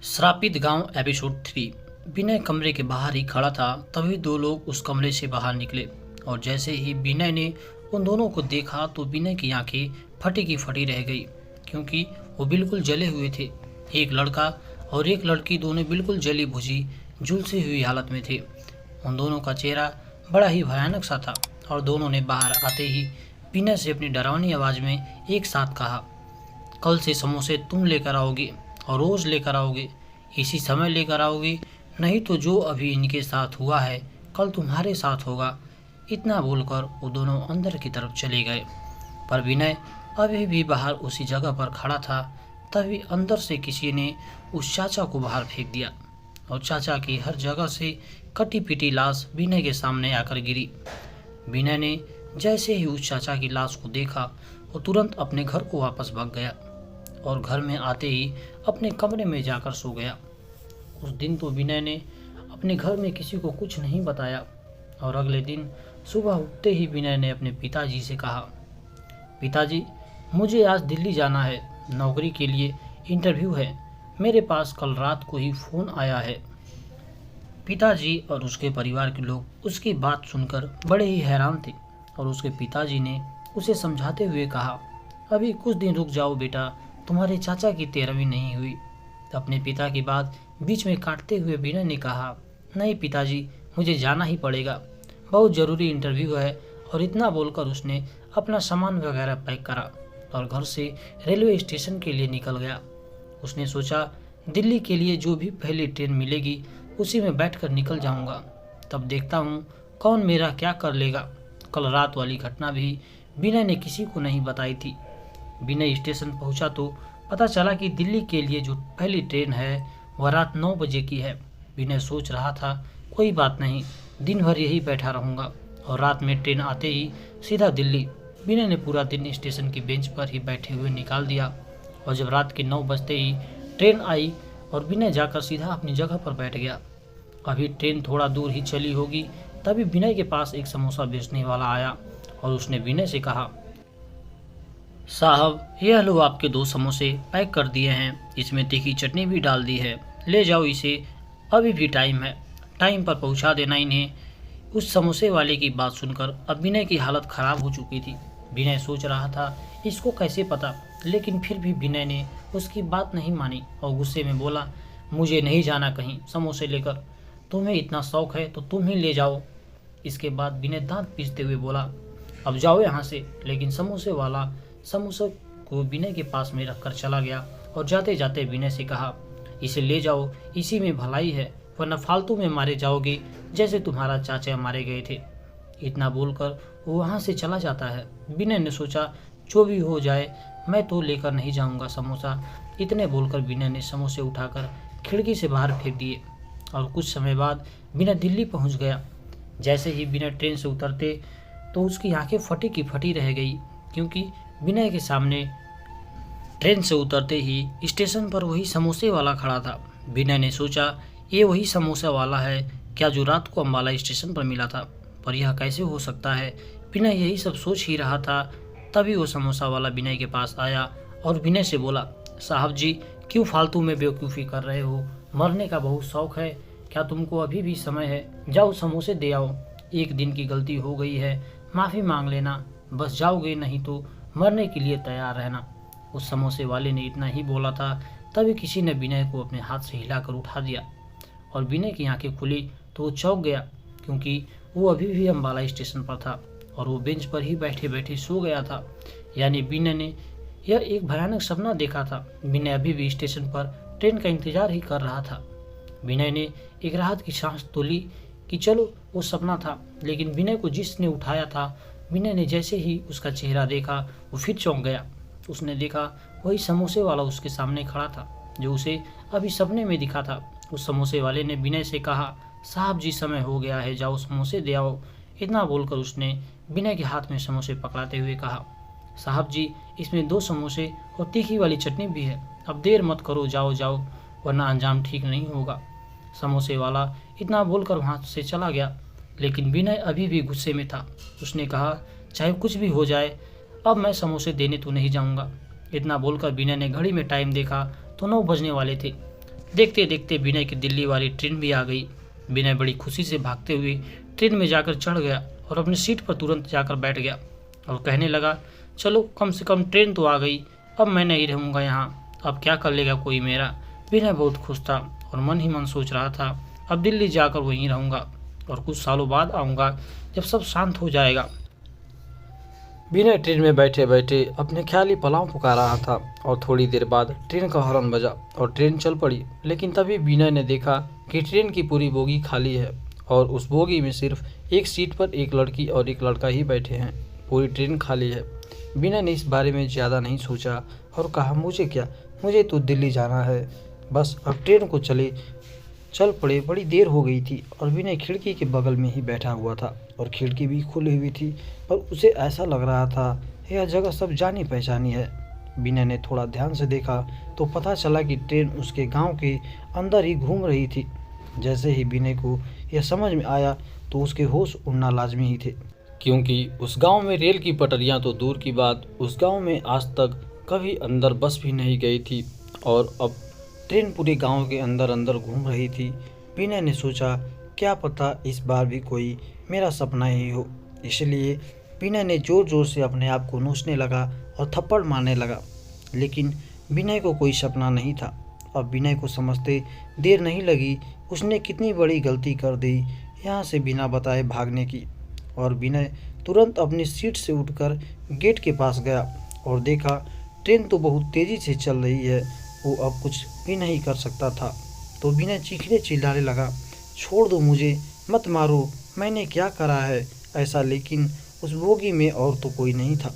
श्रापित गांव एपिसोड 3। विनय कमरे के बाहर ही खड़ा था, तभी दो लोग उस कमरे से बाहर निकले और जैसे ही विनय ने उन दोनों को देखा तो विनय की आंखें फटी की फटी रह गई, क्योंकि वो बिल्कुल जले हुए थे। एक लड़का और एक लड़की दोनों बिल्कुल जली भुजी झुलसी हुई हालत में थे। उन दोनों का चेहरा बड़ा ही भयानक सा था और दोनों ने बाहर आते ही विनय से अपनी डरावनी आवाज़ में एक साथ कहा, कल से समोसे तुम लेकर आओगे और रोज़ लेकर आओगे, इसी समय लेकर आओगे, नहीं तो जो अभी इनके साथ हुआ है कल तुम्हारे साथ होगा। इतना बोलकर वो दोनों अंदर की तरफ चले गए, पर विनय अभी भी बाहर उसी जगह पर खड़ा था। तभी अंदर से किसी ने उस चाचा को बाहर फेंक दिया और चाचा की हर जगह से कटी पिटी लाश विनय के सामने आकर गिरी। विनय ने जैसे ही उस चाचा की लाश को देखा, वो तुरंत अपने घर को वापस भाग गया और घर में आते ही अपने कमरे में जाकर सो गया। उस दिन तो विनय ने अपने घर में किसी को कुछ नहीं बताया और अगले दिन सुबह उठते ही विनय ने अपने पिताजी से कहा, पिताजी मुझे आज दिल्ली जाना है, नौकरी के लिए इंटरव्यू है, मेरे पास कल रात को ही फ़ोन आया है। पिताजी और उसके परिवार के लोग उसकी बात सुनकर बड़े ही हैरान थे और उसके पिताजी ने उसे समझाते हुए कहा, अभी कुछ दिन रुक जाओ बेटा, तुम्हारे चाचा की 13वीं नहीं हुई। अपने पिता की बात बीच में काटते हुए विनय ने कहा, नहीं पिताजी मुझे जाना ही पड़ेगा, बहुत ज़रूरी इंटरव्यू है। और इतना बोलकर उसने अपना सामान वगैरह पैक करा और घर से रेलवे स्टेशन के लिए निकल गया। उसने सोचा दिल्ली के लिए जो भी पहली ट्रेन मिलेगी उसी में बैठकर निकल जाऊंगा, तब देखता हूँ कौन मेरा क्या कर लेगा। कल रात वाली घटना भी विनय ने किसी को नहीं बताई थी। विनय स्टेशन पहुंचा तो पता चला कि दिल्ली के लिए जो पहली ट्रेन है वह रात 9 बजे की है। विनय सोच रहा था कोई बात नहीं, दिन भर यही बैठा रहूँगा और रात में ट्रेन आते ही सीधा दिल्ली। विनय ने पूरा दिन स्टेशन की बेंच पर ही बैठे हुए निकाल दिया और जब रात के 9 बजते ही ट्रेन आई और विनय जाकर सीधा अपनी जगह पर बैठ गया। अभी ट्रेन थोड़ा दूर ही चली होगी, तभी विनय के पास एक समोसा बेचने वाला आया और उसने विनय से कहा, साहब यह लो आपके 2 समोसे पैक कर दिए हैं, इसमें तीखी चटनी भी डाल दी है, ले जाओ इसे, अभी भी टाइम है, टाइम पर पहुंचा देना इन्हें। उस समोसे वाले की बात सुनकर अब विनय की हालत ख़राब हो चुकी थी। विनय सोच रहा था इसको कैसे पता, लेकिन फिर भी विनय ने उसकी बात नहीं मानी और गुस्से में बोला, मुझे नहीं जाना कहीं समोसे लेकर, तुम्हें इतना शौक है तो तुम ही ले जाओ। इसके बाद विनय दांत पीसते हुए बोला, अब जाओ यहाँ से। लेकिन समोसे वाला समोसे को विनय के पास में रखकर चला गया और जाते जाते विनय से कहा, इसे ले जाओ, इसी में भलाई है, वरना फालतू में मारे जाओगे जैसे तुम्हारा चाचा मारे गए थे। इतना बोलकर वो वहाँ से चला जाता है। विनय ने सोचा जो भी हो जाए मैं तो लेकर नहीं जाऊँगा समोसा। इतने बोलकर विनय ने समोसे उठाकर खिड़की से बाहर फेंक दिए और कुछ समय बाद विनय दिल्ली पहुँच गया। जैसे ही विनय ट्रेन से उतरते तो उसकी आंखें फटी की फटी रह गई, क्योंकि विनय के सामने ट्रेन से उतरते ही स्टेशन पर वही समोसे वाला खड़ा था। विनय ने सोचा ये वही समोसा वाला है क्या जो रात को अम्बाला स्टेशन पर मिला था, पर यह कैसे हो सकता है। विनय यही सब सोच ही रहा था, तभी वो समोसा वाला विनय के पास आया और विनय से बोला, साहब जी क्यों फालतू में बेवकूफ़ी कर रहे हो, मरने का बहुत शौक है क्या तुमको, अभी भी समय है, जाओ समोसे दे आओ, एक दिन की गलती हो गई है, माफ़ी मांग लेना, बस जाओगे, नहीं तो मरने के लिए तैयार रहना। उस समोसे वाले ने इतना ही बोला था, तभी किसी ने विनय को अपने हाथ से हिलाकर उठा दिया और विनय की आंखें खुली तो वो चौंक गया, क्योंकि वो अभी भी अम्बाला स्टेशन पर था और वो बेंच पर ही बैठे बैठे सो गया था। यानी विनय ने यह एक भयानक सपना देखा था। विनय अभी भी स्टेशन पर ट्रेन का इंतजार ही कर रहा था। विनय ने एक राहत की सांस तो ली कि चलो वो सपना था, लेकिन विनय को जिसने उठाया था, विनय ने जैसे ही उसका चेहरा देखा वो फिर चौंक गया। उसने देखा वही समोसे वाला उसके सामने खड़ा था जो उसे अभी सपने में दिखा था। उस समोसे वाले ने विनय से कहा, साहब जी समय हो गया है, जाओ समोसे दे आओ। इतना बोलकर उसने विनय के हाथ में समोसे पकड़ाते हुए कहा, साहब जी इसमें 2 समोसे और तीखी वाली चटनी भी है, अब देर मत करो, जाओ जाओ, वरना अंजाम ठीक नहीं होगा। समोसे वाला इतना बोलकर वहाँ से चला गया, लेकिन विनय अभी भी गुस्से में था। उसने कहा, चाहे कुछ भी हो जाए अब मैं समोसे देने तो नहीं जाऊँगा। इतना बोलकर विनय ने घड़ी में टाइम देखा तो 9 बजने वाले थे। देखते देखते विनय की दिल्ली वाली ट्रेन भी आ गई। विनय बड़ी खुशी से भागते हुए ट्रेन में जाकर चढ़ गया और अपनी सीट पर तुरंत जाकर बैठ गया और कहने लगा, चलो कम से कम ट्रेन तो आ गई, अब मैं नहीं रहूँगा यहाँ, अब क्या कर लेगा कोई मेरा। विनय बहुत खुश था और मन ही मन सोच रहा था, अब दिल्ली जाकर वहीं रहूँगा और कुछ सालों बाद आऊँगा जब सब शांत हो जाएगा। विनय ट्रेन में बैठे बैठे अपने ख्याली पलाव पुकार रहा था और थोड़ी देर बाद ट्रेन का हॉर्न बजा और ट्रेन चल पड़ी। लेकिन तभी विनय ने देखा कि ट्रेन की पूरी बोगी खाली है और उस बोगी में सिर्फ एक सीट पर एक लड़की और एक लड़का ही बैठे हैं। पूरी ट्रेन खाली है। विनय ने इस बारे में ज़्यादा नहीं सोचा और कहा, मुझे क्या, मुझे तो दिल्ली जाना है, बस अब ट्रेन को चल पड़े। बड़ी देर हो गई थी और विनय खिड़की के बगल में ही बैठा हुआ था और खिड़की भी खुली हुई थी और उसे ऐसा लग रहा था यह जगह सब जानी पहचानी है। विनय ने थोड़ा ध्यान से देखा तो पता चला कि ट्रेन उसके गांव के अंदर ही घूम रही थी। जैसे ही विनय को यह समझ में आया तो उसके होश उड़ना लाजमी ही थे, क्योंकि उस गांव में रेल की पटरियां तो दूर की बात, उस गांव में आज तक कभी अंदर बस भी नहीं गई थी और अब ट्रेन पूरे गांव के अंदर अंदर घूम रही थी। विनय ने सोचा, क्या पता इस बार भी कोई मेरा सपना ही हो। इसलिए विनय ने ज़ोर ज़ोर से अपने आप को नोचने लगा और थप्पड़ मारने लगा। लेकिन विनय को कोई सपना नहीं था। अब विनय को समझते देर नहीं लगी उसने कितनी बड़ी गलती कर दी यहाँ से बिना बताए भागने की। और विनय तुरंत अपनी सीट से उठकर गेट के पास गया और देखा ट्रेन तो बहुत तेज़ी से चल रही है, वो अब कुछ भी नहीं कर सकता था। तो विनय चीखने चिल्लाने लगा, छोड़ दो मुझे, मत मारो, मैंने क्या करा है ऐसा। लेकिन उस बोगी में और तो कोई नहीं था,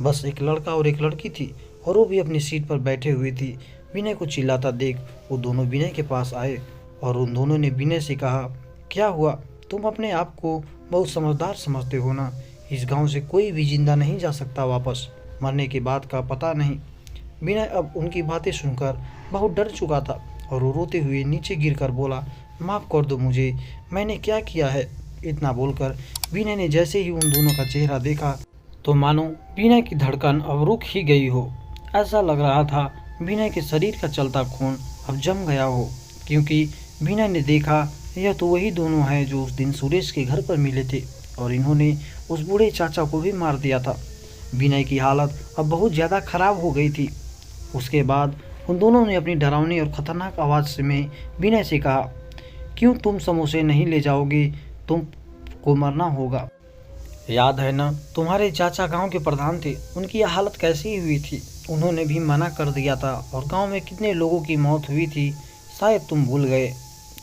बस एक लड़का और एक लड़की थी और वो भी अपनी सीट पर बैठे हुए थी। विनय को चिल्लाता देख वो दोनों विनय के पास आए और उन दोनों ने विनय से कहा, क्या हुआ, तुम अपने आप को बहुत समझदार समझते हो ना, इस गांव से कोई भी जिंदा नहीं जा सकता वापस, मरने के बाद का पता नहीं। विनय अब उनकी बातें सुनकर बहुत डर चुका था और वो रोते हुए नीचे गिरकर बोला, माफ़ कर दो मुझे, मैंने क्या किया है। इतना बोलकर विनय ने जैसे ही उन दोनों का चेहरा देखा तो मानो विनय की धड़कन अब रुक ही गई हो। ऐसा लग रहा था विनय के शरीर का चलता खून अब जम गया हो, क्योंकि विनय ने देखा यह तो वही दोनों हैं जो उस दिन सुरेश के घर पर मिले थे और इन्होंने उस बूढ़े चाचा को भी मार दिया था। विनय की हालत अब बहुत ज़्यादा खराब हो गई थी। उसके बाद उन दोनों ने अपनी डरावनी और ख़तरनाक आवाज़ से में विनय से कहा, क्यों तुम समोसे नहीं ले जाओगे, तुमको मरना होगा। याद है ना, तुम्हारे चाचा गांव के प्रधान थे, उनकी यह हालत कैसी हुई थी, उन्होंने भी मना कर दिया था और गांव में कितने लोगों की मौत हुई थी, शायद तुम भूल गए।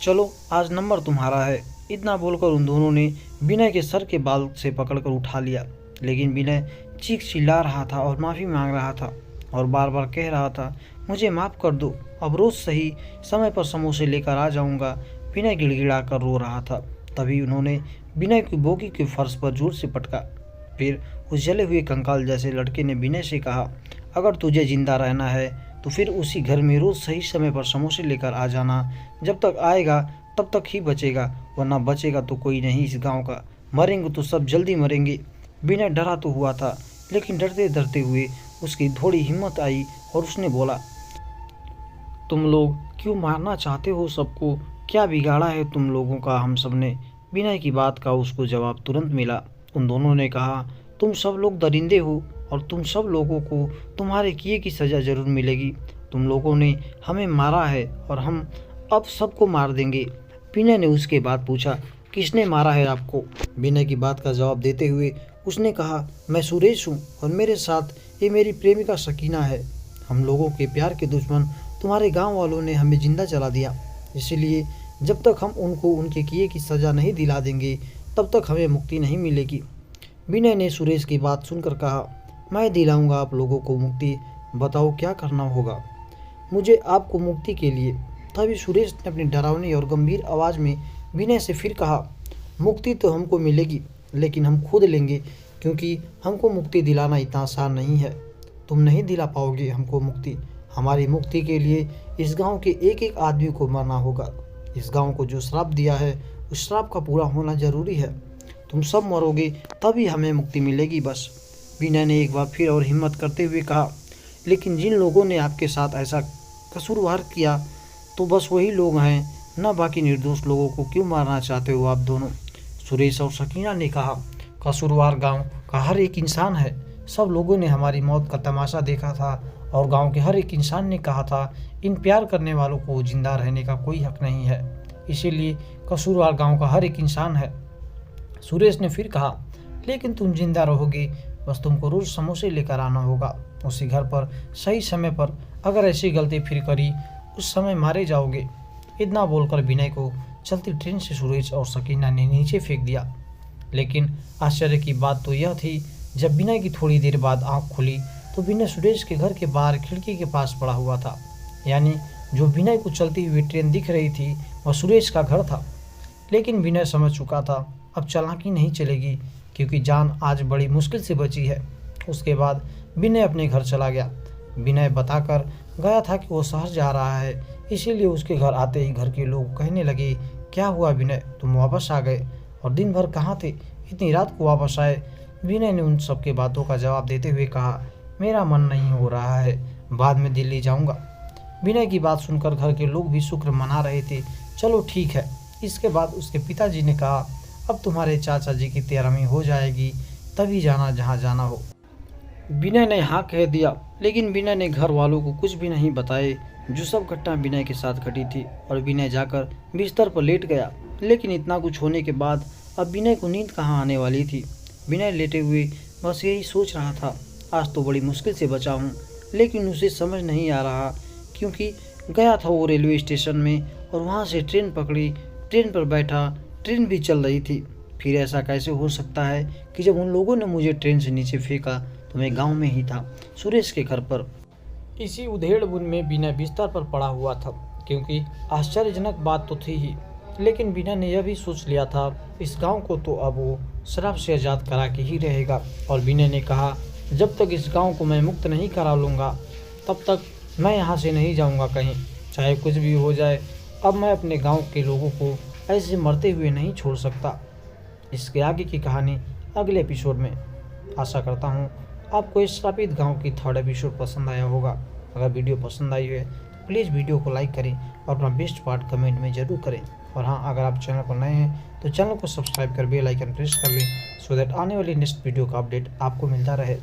चलो आज नंबर तुम्हारा है। इतना बोलकर उन दोनों ने विनय के सर के बाल से पकड़कर उठा लिया। लेकिन विनय चीख चिल्ला रहा था और माफ़ी मांग रहा था और बार बार कह रहा था, मुझे माफ़ कर दो, अब रोज़ सही समय पर समोसे लेकर आ जाऊंगा। विनय गिड़गिड़ा कर रो रहा था। तभी उन्होंने विनय की बोगी के फर्श पर जोर से पटका। फिर उस जले हुए कंकाल जैसे लड़के ने विनय से कहा, अगर तुझे जिंदा रहना है तो फिर उसी घर में रोज़ सही समय पर समोसे लेकर आ जाना, जब तक आएगा तब तक ही बचेगा, वरना बचेगा तो कोई नहीं इस गांव का, मरेंगे तो सब जल्दी मरेंगे। विनय डरा तो हुआ था, लेकिन डरते डरते हुए उसकी थोड़ी हिम्मत आई और उसने बोला, तुम लोग क्यों मारना चाहते हो सबको, क्या बिगाड़ा है तुम लोगों का हम सब ने। विनय की बात का उसको जवाब तुरंत मिला। उन दोनों ने कहा, तुम सब लोग दरिंदे हो और तुम सब लोगों को तुम्हारे किए की सज़ा ज़रूर मिलेगी। तुम लोगों ने हमें मारा है और हम अब सबको मार देंगे। विनय ने उसके बाद पूछा, किसने मारा है आपको। विनय की बात का जवाब देते हुए उसने कहा, मैं सुरेश हूँ और मेरे साथ ये मेरी प्रेमिका सकीना है। हम लोगों के प्यार के दुश्मन तुम्हारे गांव वालों ने हमें जिंदा जला दिया, इसलिए जब तक हम उनको उनके किए की सज़ा नहीं दिला देंगे तब तक हमें मुक्ति नहीं मिलेगी। विनय ने सुरेश की बात सुनकर कहा, मैं दिलाऊंगा आप लोगों को मुक्ति, बताओ क्या करना होगा मुझे आपको मुक्ति के लिए। तभी सुरेश ने अपनी डरावनी और गंभीर आवाज़ में विनय से फिर कहा, मुक्ति तो हमको मिलेगी लेकिन हम खुद लेंगे, क्योंकि हमको मुक्ति दिलाना इतना आसान नहीं है। तुम नहीं दिला पाओगे हमको मुक्ति। हमारी मुक्ति के लिए इस गांव के एक एक आदमी को मरना होगा। इस गांव को जो श्राप दिया है उस श्राप का पूरा होना जरूरी है। तुम सब मरोगे तभी हमें मुक्ति मिलेगी बस। विनय ने एक बार फिर और हिम्मत करते हुए कहा, लेकिन जिन लोगों ने आपके साथ ऐसा कसूरवार किया तो बस वही लोग हैं, न बाकी निर्दोष लोगों को क्यों मारना चाहते हो आप दोनों। सुरेश और सकीना ने कहा, कसूरवार गांव का हर एक इंसान है। सब लोगों ने हमारी मौत का तमाशा देखा था और गांव के हर एक इंसान ने कहा था इन प्यार करने वालों को जिंदा रहने का कोई हक नहीं है, इसीलिए कसूरवार गांव का हर एक इंसान है। सुरेश ने फिर कहा, लेकिन तुम जिंदा रहोगे, बस तुमको रोज समोसे लेकर आना होगा उसी घर पर सही समय पर। अगर ऐसी गलती फिर करी उस समय मारे जाओगे। इतना बोलकर विनय को चलती ट्रेन से सुरेश और सकीना ने नीचे फेंक दिया। लेकिन आश्चर्य की बात तो यह थी, जब विनय की थोड़ी देर बाद आंख खुली तो विनय सुरेश के घर के बाहर खिड़की के पास पड़ा हुआ था। यानी जो विनय को चलती हुई ट्रेन दिख रही थी वह सुरेश का घर था। लेकिन विनय समझ चुका था अब चालाकी नहीं चलेगी, क्योंकि जान आज बड़ी मुश्किल से बची है। उसके बाद विनय अपने घर चला गया। विनय बताकर गया था कि वो शहर जा रहा है, इसीलिए उसके घर आते ही घर के लोग कहने लगे, क्या हुआ विनय, तुम वापस आ गए और दिन भर कहाँ थे, इतनी रात को वापस आए। विनय ने उन सबके बातों का जवाब देते हुए कहा, मेरा मन नहीं हो रहा है, बाद में दिल्ली जाऊंगा। विनय की बात सुनकर घर के लोग भी शुक्र मना रहे थे। चलो ठीक है। इसके बाद उसके पिताजी ने कहा, अब तुम्हारे चाचा जी की 13वीं हो जाएगी, तभी जाना जहाँ जाना हो। विनय ने हाँ कह दिया, लेकिन विनय ने घर वालों को कुछ भी नहीं बताए जो सब घटना विनय के साथ घटी थी। और विनय जाकर बिस्तर पर लेट गया। लेकिन इतना कुछ होने के बाद अब विनय को नींद कहाँ आने वाली थी। विनय लेटे हुए बस यही सोच रहा था, आज तो बड़ी मुश्किल से बचा हूँ। लेकिन उसे समझ नहीं आ रहा, क्योंकि गया था वो रेलवे स्टेशन में और वहाँ से ट्रेन पकड़ी, ट्रेन पर बैठा, ट्रेन भी चल रही थी। फिर ऐसा कैसे हो सकता है कि जब उन लोगों ने मुझे ट्रेन से नीचे फेंका तो मैं गांव में ही था, सुरेश के घर पर। इसी उधेड़-बुन में विनय बिस्तर पर पड़ा हुआ था, क्योंकि आश्चर्यजनक बात तो थी ही। लेकिन विनय ने यह भी सोच लिया था, इस गांव को तो अब वो शराब से आज़ाद करा के ही रहेगा। और विनय ने कहा, जब तक इस गांव को मैं मुक्त नहीं करा लूँगा तब तक मैं यहाँ से नहीं जाऊँगा कहीं, चाहे कुछ भी हो जाए। अब मैं अपने गाँव के लोगों को ऐसे मरते हुए नहीं छोड़ सकता। इसके आगे की कहानी अगले एपिसोड में। आशा करता हूँ आपको इस श्रापित गांव की 3rd एपिसोड पसंद आया होगा। अगर वीडियो पसंद आई है तो प्लीज़ वीडियो को लाइक करें और अपना बेस्ट पार्ट कमेंट में ज़रूर करें। और हाँ, अगर आप चैनल पर नए हैं तो चैनल को सब्सक्राइब कर बेल आइकन प्रेस कर लें, सो दैट आने वाली नेक्स्ट वीडियो का अपडेट आपको मिलता रहे।